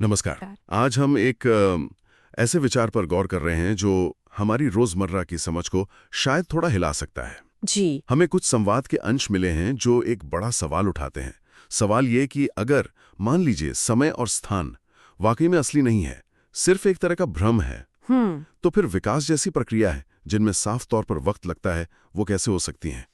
नमस्कार। आज हम एक ऐसे विचार पर गौर कर रहे हैं जो हमारी रोजमर्रा की समझ को शायद थोड़ा हिला सकता है। जी। हमें कुछ संवाद के अंश मिले हैं जो एक बड़ा सवाल उठाते हैं। सवाल ये कि अगर मान लीजिए समय और स्थान वाकई में असली नहीं है, सिर्फ एक तरह का भ्रम है, तो फिर विकास जैसी प्रक्रिया है जिनमें साफ तौर पर वक्त लगता है, वो कैसे हो सकती हैं?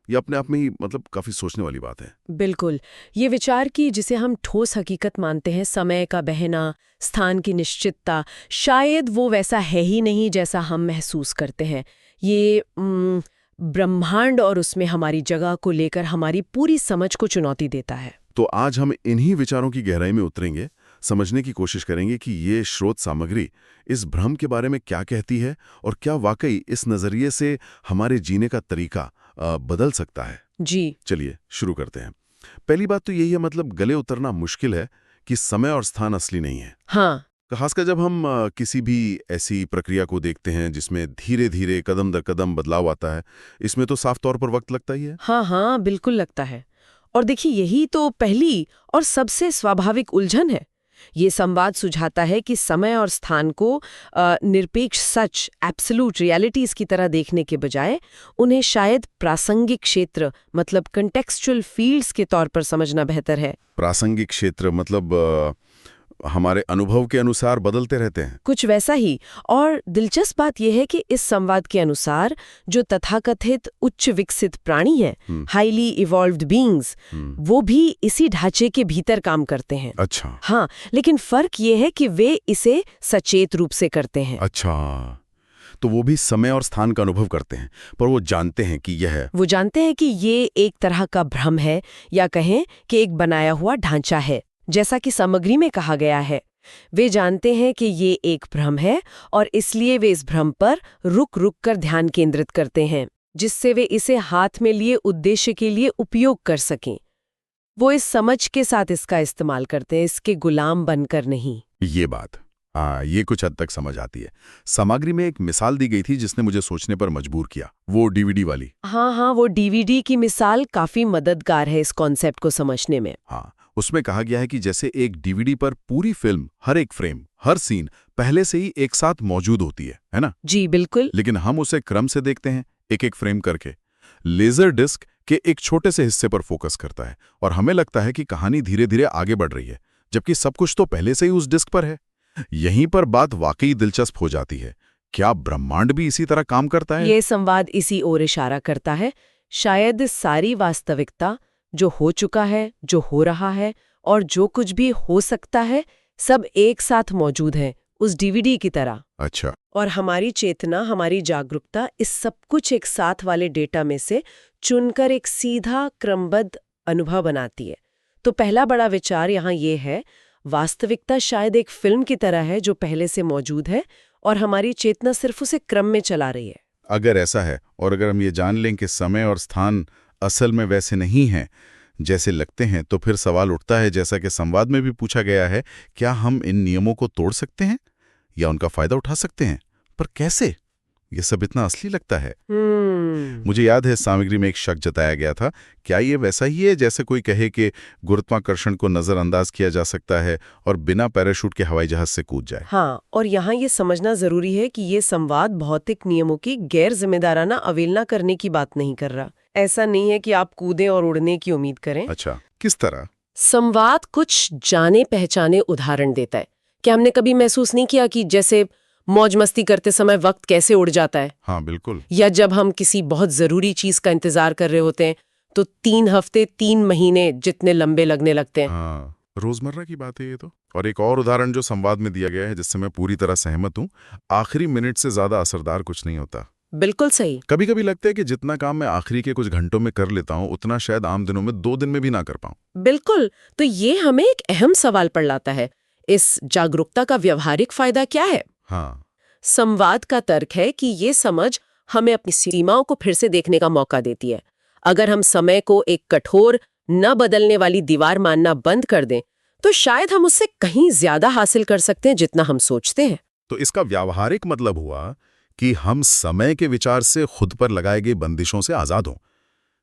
ये अपने आप में ही काफी सोचने वाली बात है। बिल्कुल। ये विचार की जिसे हम ठोस हकीकत मानते हैं, समय का बहना, स्थान की निश्चितता, शायद वो वैसा है ही नहीं जैसा हम महसूस करते हैं। ये ब्रह्मांड और उसमें हमारी जगह को लेकर हमारी पूरी समझ को चुनौती देता है। तो आज हम इन्हीं विचारों की गहराई में उतरेंगे, समझने की कोशिश करेंगे कि ये स्रोत सामग्री इस भ्रम के बारे में क्या कहती है और क्या वाकई इस नजरिए से हमारे जीने का तरीका बदल सकता है। जी। चलिए शुरू करते हैं। पहली बात तो यही है, गले उतरना मुश्किल है कि समय और स्थान असली नहीं है। हाँ। खासकर जब हम किसी भी ऐसी प्रक्रिया को देखते हैं जिसमें धीरे धीरे कदम दर कदम बदलाव आता है, इसमें तो साफ तौर पर वक्त लगता ही है। हाँ हाँ, बिल्कुल लगता है। और देखिए, यही तो पहली और सबसे स्वाभाविक उलझन है। ये संवाद सुझाता है कि समय और स्थान को निरपेक्ष सच, एब्सोल्यूट रियलिटीज की तरह देखने के बजाय उन्हें शायद प्रासंगिक क्षेत्र, मतलब कंटेक्सचुअल फील्ड्स के तौर पर समझना बेहतर है। प्रासंगिक क्षेत्र हमारे अनुभव के अनुसार बदलते रहते हैं। कुछ वैसा ही। और दिलचस्प बात यह है कि इस संवाद के अनुसार जो तथाकथित उच्च विकसित प्राणी हैं, हाईली इवॉल्व्ड बीइंग्स, वो भी इसी ढांचे के भीतर काम करते हैं। अच्छा। हाँ, लेकिन फर्क ये है कि वे इसे सचेत रूप से करते हैं। अच्छा, तो वो भी समय और स्थान का अनुभव करते हैं, पर वो जानते हैं कि ये एक तरह का भ्रम है, या कहें कि एक बनाया हुआ ढांचा है, जैसा कि सामग्री में कहा गया है। वे जानते हैं कि ये एक भ्रम है और इसलिए वे इस भ्रम पर रुक रुक कर ध्यान केंद्रित करते हैं, जिससे वे इसे हाथ में लिए उद्देश्य के लिए उपयोग कर सकें। वो इस समझ के साथ इसका इस्तेमाल करते हैं, इसके गुलाम बनकर नहीं। ये बात ये कुछ हद तक समझ आती है। सामग्री में एक मिसाल दी गई थी जिसने मुझे सोचने पर मजबूर किया, वो डीवीडी वाली। हाँ, वो डीवीडी की मिसाल काफी मददगार है इस कॉन्सेप्ट को समझने में। हाँ, उसमें कहा गया है कि जैसे एक डीवीडी पर पूरी फिल्म, हर एक फ्रेम, हर सीन पहले से ही एक साथ मौजूद होती है ना? जी बिल्कुल। लेकिन हम उसे क्रम से देखते हैं, एक एक फ्रेम करके। लेजर डिस्क के एक छोटे से हिस्से पर फोकस करता है और हमें लगता है कि कहानी धीरे धीरे आगे बढ़ रही है, जबकि सब कुछ तो पहले से ही उस डिस्क पर है। यहीं पर बात वाकई दिलचस्प हो जाती है। क्या ब्रह्मांड भी इसी तरह काम करता है? ये संवाद इसी ओर इशारा करता है। शायद सारी वास्तविकता, जो हो चुका है, जो हो रहा है और जो कुछ भी हो सकता है, सब एक साथ मौजूद है उस डीवीडी की तरह। अच्छा। और हमारी चेतना, हमारी जागरूकता इस सब कुछ एक साथ वाले डेटा में से चुनकर एक सीधा क्रमबद्ध अनुभव बनाती है। तो पहला बड़ा विचार यहाँ ये है, वास्तविकता शायद एक फिल्म की तरह है जो पहले से मौजूद है और हमारी चेतना सिर्फ उसे क्रम में चला रही है। अगर ऐसा है, और अगर हम ये जान लें कि समय और स्थान असल में वैसे नहीं हैं जैसे लगते हैं, तो फिर सवाल उठता है, जैसा कि संवाद में भी पूछा गया है, क्या हम इन नियमों को तोड़ सकते हैं या उनका फायदा उठा सकते हैं? पर कैसे? ये सब इतना असली लगता है। मुझे याद है सामग्री में एक शक जताया गया था, क्या ये वैसा ही है जैसे कोई कहे कि गुरुत्वाकर्षण को नजरअंदाज किया जा सकता है और बिना पैराशूट के हवाई जहाज से कूद जाए? हाँ, और यहाँ ये समझना जरूरी है कि ये संवाद भौतिक नियमों की गैर जिम्मेदाराना अवहेलना करने की बात नहीं कर रहा। ऐसा नहीं है कि आप कूदें और उड़ने की उम्मीद करें। अच्छा, किस तरह? संवाद कुछ जाने पहचाने उदाहरण देता है। क्या हमने कभी महसूस नहीं किया कि जैसे मौज मस्ती करते समय वक्त कैसे उड़ जाता है? हाँ बिल्कुल। या जब हम किसी बहुत जरूरी चीज का इंतजार कर रहे होते हैं तो 3 हफ्ते 3 महीने जितने लंबे लगने लगते हैं। हाँ, रोजमर्रा की बात है ये तो। और एक और उदाहरण जो संवाद में दिया गया है, जिससे मैं पूरी तरह सहमत हूँ, आखिरी मिनट से ज्यादा असरदार कुछ नहीं होता। बिल्कुल सही। कभी कभी लगता है कि जितना काम मैं आखिरी के कुछ घंटों में कर लेता हूँ, उतना शायद आम दिनों में 2 दिन में भी ना कर पाऊं। बिल्कुल। तो ये हमें एक अहम सवाल पर लाता है, इस जागरूकता का व्यवहारिक फायदा क्या है? हाँ। संवाद का तर्क है कि ये समझ हमें अपनी सीमाओं को फिर से देखने का मौका देती है। अगर हम समय को एक कठोर, न बदलने वाली दीवार मानना बंद कर दें, तो शायद हम उससे कहीं ज्यादा हासिल कर सकते हैं जितना हम सोचते हैं। तो इसका व्यावहारिक मतलब हुआ कि हम समय के विचार से खुद पर लगाए गए बंदिशों से आजाद हों।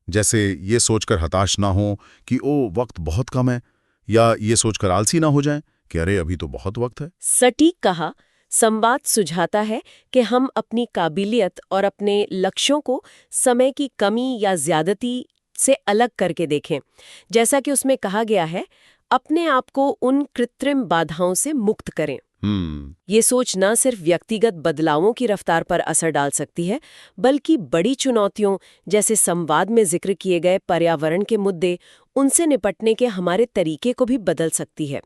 जैसे ये सोचकर हताश ना हो कि ओ वक्त बहुत कम है, या ये सोचकर आलसी ना हो जाएं कि अरे अभी तो बहुत वक्त है। सटीक कहा। संवाद सुझाता है कि हम अपनी काबिलियत और अपने लक्ष्यों को समय की कमी या ज्यादती से अलग करके देखें। जैसा कि उसमें कहा गया है, अपने आप को उन कृत्रिम बाधाओं से मुक्त करें। ये सोच न सिर्फ व्यक्तिगत बदलावों की रफ्तार पर असर डाल सकती है, बल्कि बड़ी चुनौतियों जैसे संवाद में जिक्र किए गए पर्यावरण के मुद्दे, उनसे निपटने के हमारे तरीके को भी बदल सकती है।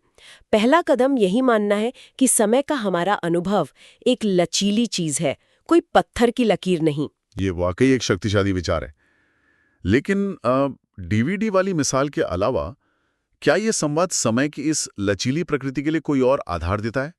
पहला कदम यही मानना है कि समय का हमारा अनुभव एक लचीली चीज है, कोई पत्थर की लकीर नहीं। ये वाकई एक शक्तिशाली विचार है। लेकिन डीवीडी वाली मिसाल के अलावा क्या ये संवाद समय की इस लचीली प्रकृति के लिए कोई और आधार देता है?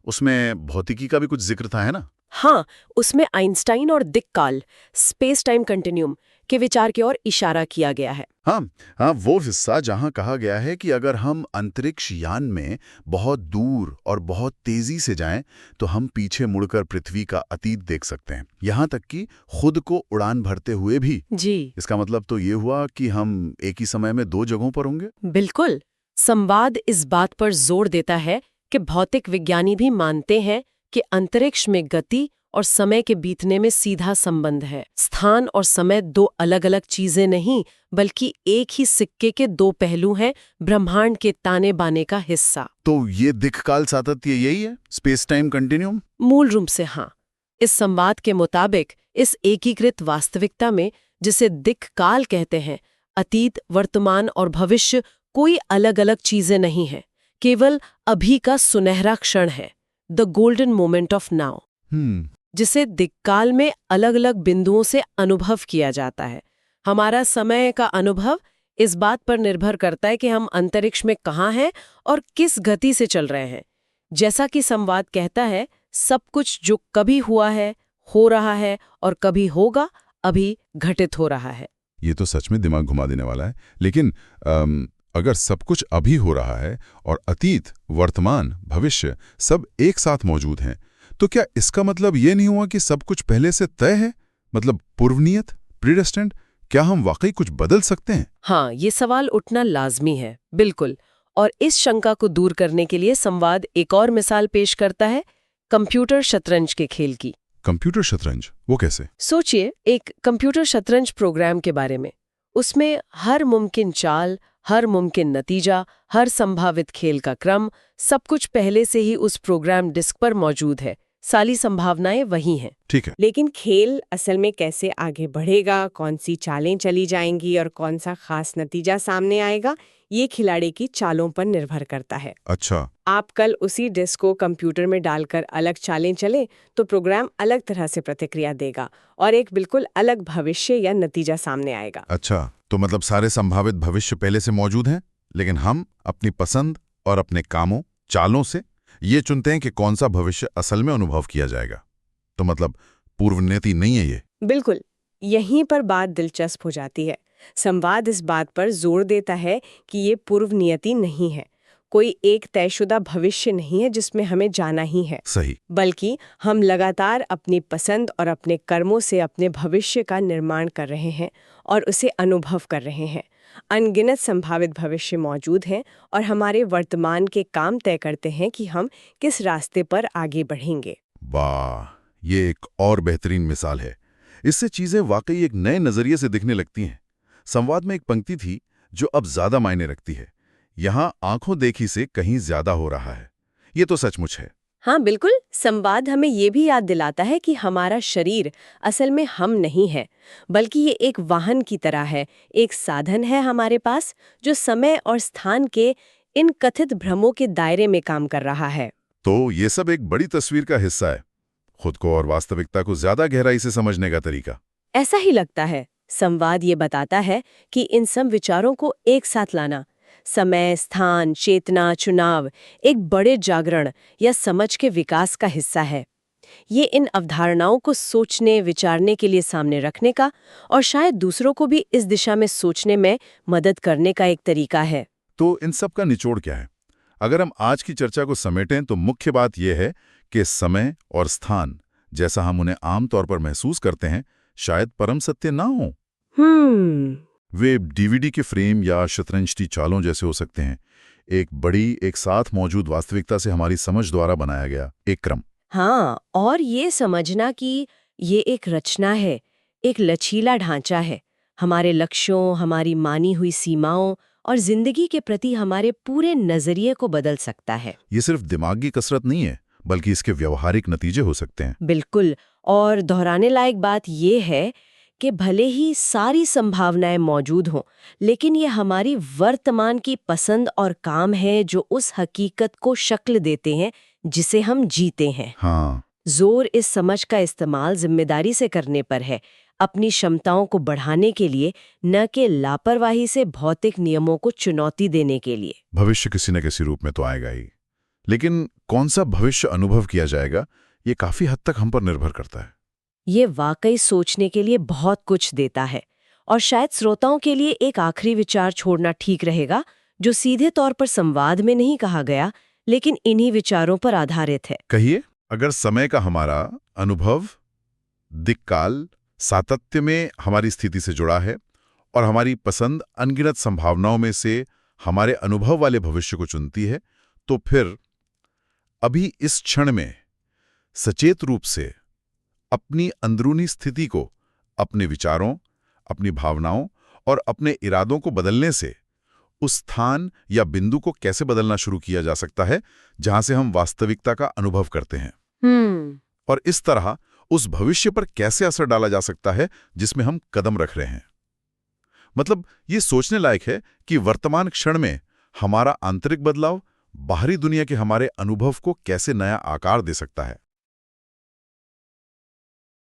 उसमें भौतिकी का भी कुछ जिक्र था, है ना? हाँ, उसमें आइंस्टाइन और दिक्काल, स्पेस टाइम कंटिन्यूम के विचार की ओर इशारा किया गया है। हाँ, वो हिस्सा जहां कहा गया है कि अगर हम अंतरिक्ष यान में बहुत दूर और बहुत तेजी से जाएं, तो हम पीछे मुड़कर पृथ्वी का अतीत देख सकते हैं, यहां तक कि खुद को उड़ान भरते हुए भी। जी, इसका मतलब तो ये हुआ कि हम एक ही समय में दो जगहों पर होंगे। बिल्कुल। संवाद इस बात पर जोर देता है कि भौतिक विज्ञानी भी मानते हैं कि अंतरिक्ष में गति और समय के बीतने में सीधा संबंध है। स्थान और समय दो अलग-अलग चीजें नहीं, बल्कि एक ही सिक्के के दो पहलू हैं, ब्रह्मांड के ताने बाने का हिस्सा। तो ये दिक्काल सातत्य यही है, स्पेस टाइम कंटिन्यूम? मूल रूप से हाँ। इस संवाद के मुताबिक इस एकीकृत वास्तविकता में, जिसे दिक्काल कहते हैं, अतीत, वर्तमान और भविष्य कोई अलग-अलग चीजें नहीं हैं, केवल अभी का सुनहरा क्षण है, the golden moment of now, जिसे दिक्काल में अलग-अलग बिंदुओं से अनुभव किया जाता है। हमारा समय का अनुभव इस बात पर निर्भर करता है कि हम अंतरिक्ष में कहाँ हैं और किस गति से चल रहे हैं। जैसा कि संवाद कहता है, सब कुछ जो कभी हुआ है, हो रहा है और कभी होगा, अभी घटित हो रहा है। ये तो सच में दिमाग घुमा देने वाला है। लेकिन अगर सब कुछ अभी हो रहा है और अतीत, वर्तमान, भविष्य सब एक साथ मौजूद हैं, तो क्या इसका मतलब ये नहीं हुआ कि सब कुछ पहले से तय है? मतलब पूर्वनियत, प्रीडेस्टिन्ड? क्या हम वाकई कुछ बदल सकते हैं? हाँ, ये सवाल उठना लाजमी है, बिल्कुल। और इस शंका को दूर करने के लिए संवाद एक और मिसाल पेश करता है, कंप्यूटर शतरंज के खेल की। कंप्यूटर शतरंज, वो कैसे? सोचिए एक कंप्यूटर शतरंज प्रोग्राम के बारे में। उसमें हर मुमकिन चाल, हर मुमकिन नतीजा, हर संभावित खेल का क्रम, सब कुछ पहले से ही उस प्रोग्राम डिस्क पर मौजूद है। सारी संभावनाएं वही हैं। ठीक है। लेकिन खेल असल में कैसे आगे बढ़ेगा, कौन सी चालें चली जाएंगी और कौन सा खास नतीजा सामने आएगा, ये खिलाड़ी की चालों पर निर्भर करता है। अच्छा। आप कल उसी डिस्क को कंप्यूटर में डालकर अलग चालें चले तो प्रोग्राम अलग तरह से प्रतिक्रिया देगा और एक बिल्कुल अलग भविष्य या नतीजा सामने आएगा। अच्छा, तो मतलब सारे संभावित भविष्य पहले से मौजूद हैं, लेकिन हम अपनी पसंद और अपने कामों, चालों से ये चुनते हैं कि कौन सा भविष्य असल में अनुभव किया जाएगा। तो मतलब पूर्वनियति नहीं है ये। बिल्कुल, यहीं पर बात दिलचस्प हो जाती है। संवाद इस बात पर जोर देता है कि ये पूर्व नियति नहीं है, कोई एक तयशुदा भविष्य नहीं है जिसमें हमें जाना ही है। सही। बल्कि हम लगातार अपनी पसंद और अपने कर्मों से अपने भविष्य का निर्माण कर रहे हैं और उसे अनुभव कर रहे हैं। अनगिनत संभावित भविष्य मौजूद हैं और हमारे वर्तमान के काम तय करते हैं कि हम किस रास्ते पर आगे बढ़ेंगे। वाह, ये एक और बेहतरीन मिसाल है। इससे चीजें वाकई एक नए नजरिए से दिखने लगती हैं। संवाद में एक पंक्ति थी जो अब ज्यादा मायने रखती है। यहाँ आंखों देखी से कहीं ज्यादा हो रहा है। ये तो सचमुच है। हाँ बिल्कुल, संवाद हमें ये भी याद दिलाता है कि हमारा शरीर असल में हम नहीं है, बल्कि ये एक वाहन की तरह है, एक साधन है हमारे पास जो समय और स्थान के इन कथित भ्रमों के दायरे में काम कर रहा है। तो ये सब एक बड़ी तस्वीर का हिस्सा है, खुद को और वास्तविकता को ज्यादा गहराई से समझने का तरीका। ऐसा ही लगता है। संवाद ये बताता है कि इन सब विचारों को एक साथ लाना, समय, स्थान, चेतना, चुनाव, एक बड़े जागरण या समझ के विकास का हिस्सा है। ये इन अवधारणाओं को सोचने, विचारने के लिए सामने रखने का और शायद दूसरों को भी इस दिशा में सोचने में मदद करने का एक तरीका है। तो इन सब का निचोड़ क्या है? अगर हम आज की चर्चा को समेटें तो मुख्य बात यह है कि समय और स्थान, जैसा हम उन्हें आमतौर पर महसूस करते हैं, शायद परम सत्य ना हो। वे डीवीडी के फ्रेम या शतरंज की चालों जैसे हो सकते हैं, एक बड़ी, एक साथ मौजूद वास्तविकता से हमारी समझ द्वारा बनाया गया एक क्रम। हाँ, और ये समझना कि ये एक रचना है, एक लचीला ढांचा है, हमारे लक्ष्यों, हमारी मानी हुई सीमाओं और जिंदगी के प्रति हमारे पूरे नजरिए को बदल सकता है। ये सिर्फ दिमागी कसरत नहीं है, बल्कि इसके व्यवहारिक नतीजे हो सकते हैं। बिल्कुल। और दोहराने लायक बात ये है कि भले ही सारी संभावनाएं मौजूद हों, लेकिन ये हमारी वर्तमान की पसंद और काम है जो उस हकीकत को शक्ल देते हैं जिसे हम जीते हैं। हाँ, जोर इस समझ का इस्तेमाल जिम्मेदारी से करने पर है, अपनी क्षमताओं को बढ़ाने के लिए, न कि लापरवाही से भौतिक नियमों को चुनौती देने के लिए। भविष्य किसी न किसी रूप में तो आएगा ही, लेकिन कौन सा भविष्य अनुभव किया जाएगा, ये काफी हद तक हम पर निर्भर करता है। ये वाकई सोचने के लिए बहुत कुछ देता है। और शायद श्रोताओं के लिए एक आखिरी विचार छोड़ना ठीक रहेगा, जो सीधे तौर पर संवाद में नहीं कहा गया, लेकिन इन्हीं विचारों पर आधारित है। कहिए, अगर समय का हमारा अनुभव दिक्काल सातत्य में हमारी स्थिति से जुड़ा है और हमारी पसंद अनगिनत संभावनाओं में से हमारे अनुभव वाले भविष्य को चुनती है, तो फिर अभी इस क्षण में सचेत रूप से अपनी अंदरूनी स्थिति को अपने विचारों, अपनी भावनाओं और अपने इरादों को बदलने से उस स्थान या बिंदु को कैसे बदलना शुरू किया जा सकता है जहां से हम वास्तविकता का अनुभव करते हैं, और इस तरह उस भविष्य पर कैसे असर डाला जा सकता है जिसमें हम कदम रख रहे हैं। मतलब ये सोचने लायक है कि वर्तमान क्षण में हमारा आंतरिक बदलाव बाहरी दुनिया के हमारे अनुभव को कैसे नया आकार दे सकता है।